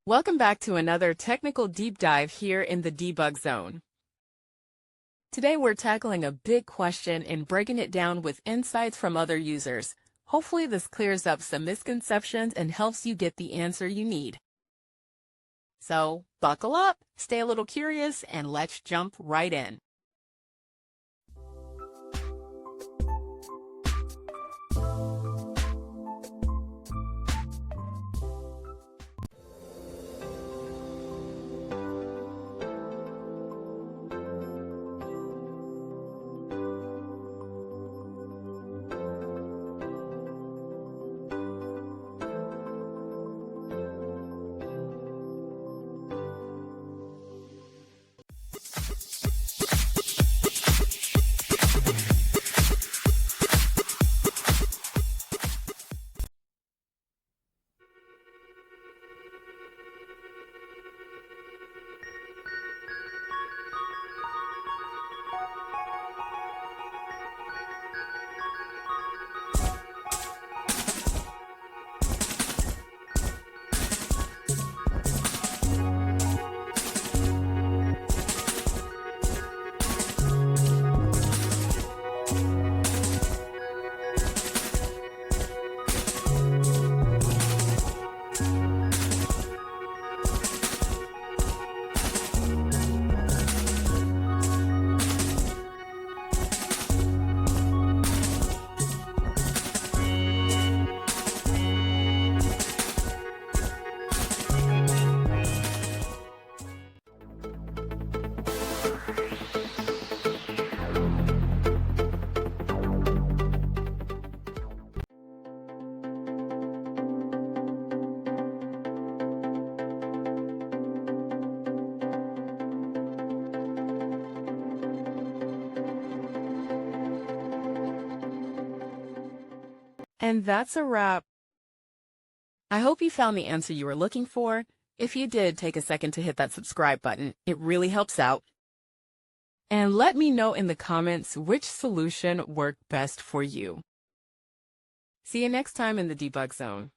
Welcome back to another technical deep dive here in the debug zone. Today we're tackling a big question and breaking it down with insights from other users. Hopefully this clears up some misconceptions and helps you get the answer you need. So buckle up, stay a little curious, and let's jump right in. And that's a wrap. I hope you found the answer you were looking for. If you did, take a second to hit that subscribe button. It really helps out. And let me know in the comments which solution worked best for you. See you next time in the debug zone.